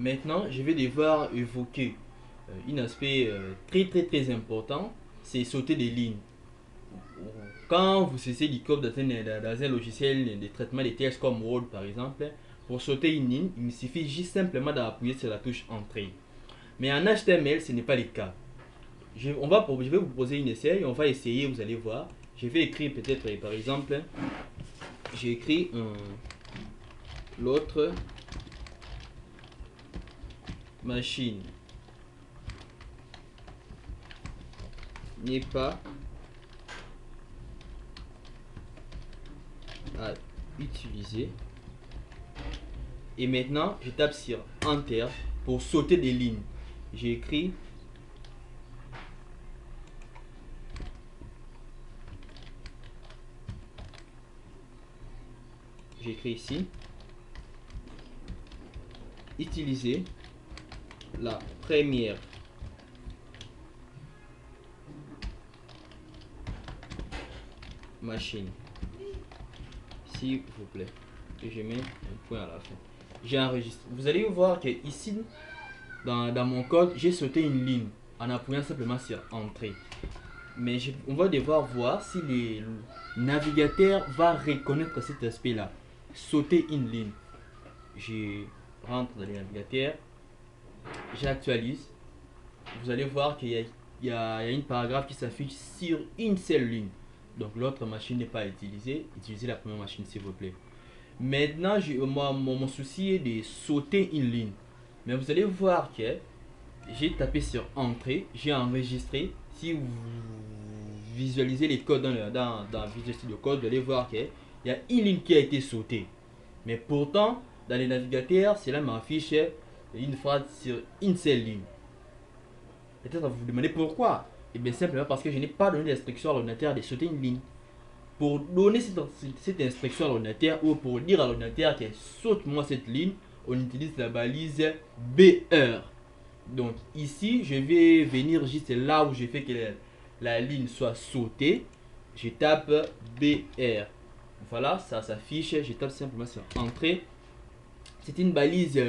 Maintenant, je vais devoir évoquer un aspect très important, c'est sauter des lignes. Quand vous cessez du code dans un logiciel de traitement de texte comme Word par exemple, pour sauter une ligne, il me suffit juste simplement d'appuyer sur la touche Entrée. Mais en HTML, ce n'est pas le cas. Je vais vous poser une essai, on va essayer, vous allez voir. Je vais écrire peut-être par exemple, j'ai écrit l'autre machine n'est pas à utiliser. Et maintenant, je tape sur Enter pour sauter des lignes. J'ai écrit ici, utiliser la première machine, s'il vous plaît. Et je mets un point à la fin. J'ai enregistré. Vous allez voir que ici, dans mon code, j'ai sauté une ligne en appuyant simplement sur Entrée. Mais on va devoir voir si le navigateur va reconnaître cet aspect-là. Sauter une ligne. Je rentre dans le navigateur, j'actualise. Vous allez voir qu'il y a une paragraphe qui s'affiche sur une seule ligne. Donc l'autre machine n'est pas utilisée. Utilisez la première machine s'il vous plaît. Maintenant, mon souci est de sauter une ligne. Mais vous allez voir que j'ai tapé sur Entrée, j'ai enregistré. Si vous visualisez les codes dans Visual Studio Code, vous allez voir qu'il y a une ligne qui a été sautée. Mais pourtant, dans les navigateurs, cela m'affiche une phrase sur une seule ligne. Peut-être vous vous demandez pourquoi. Et bien simplement parce que je n'ai pas donné l'instruction à l'ordinateur de sauter une ligne. Pour donner cette instruction à l'ordinateur ou pour dire à l'ordinateur que saute-moi cette ligne, on utilise la balise BR. Donc ici, je vais venir juste là où j'ai fait que la ligne soit sautée. Je tape BR. Voilà, ça s'affiche. Je tape simplement sur Entrée. C'est une balise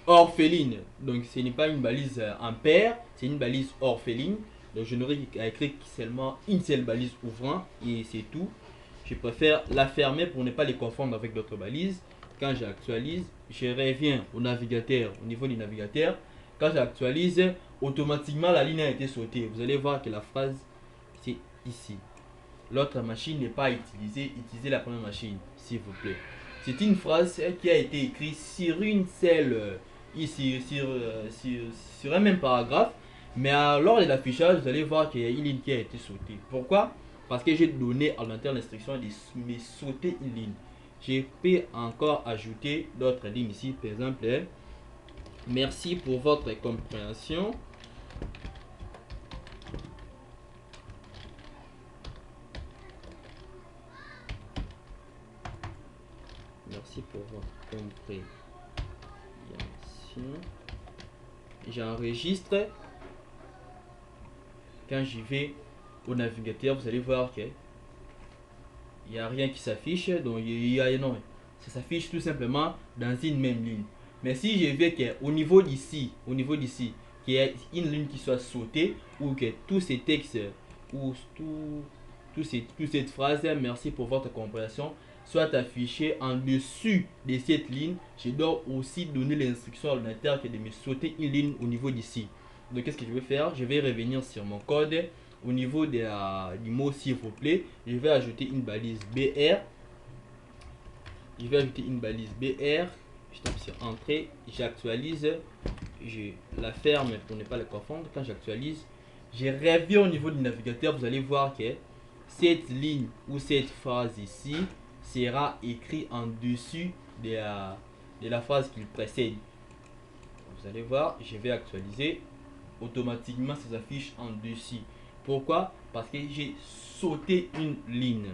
orpheline. Donc ce n'est pas une balise en paire, c'est une balise orpheline. Donc je n'aurai qu'à écrire seulement une seule balise ouvrant et c'est tout. Je préfère la fermer pour ne pas les confondre avec d'autres balises. Quand j'actualise, je reviens au navigateur, au niveau du navigateur. Quand j'actualise, automatiquement la ligne a été sautée. Vous allez voir que la phrase c'est ici. L'autre machine n'est pas utilisée. Utilisez la première machine, s'il vous plaît. C'est une phrase qui a été écrite sur une seule, ici, sur un même paragraphe. Mais lors de l'affichage, vous allez voir qu'il y a une ligne qui a été sautée. Pourquoi? Parce que j'ai donné à l'intérieur l'instruction de sauter une ligne. Je peux encore ajouter d'autres lignes ici. Par exemple, merci pour votre compréhension. Merci pour votre compréhension. J'enregistre. Quand j'y vais au navigateur, vous allez voir que il n'y a rien qui s'affiche. Donc non, ça s'affiche tout simplement dans une même ligne. Mais si je veux qu'au niveau d'ici, qu'il y ait une ligne qui soit sautée ou que tous ces textes ou toute cette phrase, merci pour votre compréhension, soit affiché en dessus de cette ligne, je dois aussi donner l'instruction à l'ordinateur de me sauter une ligne au niveau d'ici. Donc qu'est-ce que je vais faire? Je vais revenir sur mon code. Au niveau du mot s'il vous plaît, je vais ajouter une balise BR. Je tape sur Entrée, j'actualise, je la ferme pour ne pas le confondre. Quand j'actualise, je reviens au niveau du navigateur. Vous allez voir que cette ligne ou cette phrase ici sera écrite en dessus de la phrase qui précède. Vous allez voir, je vais actualiser. Automatiquement, ça s'affiche en dessus. Pourquoi? Parce que j'ai sauté une ligne.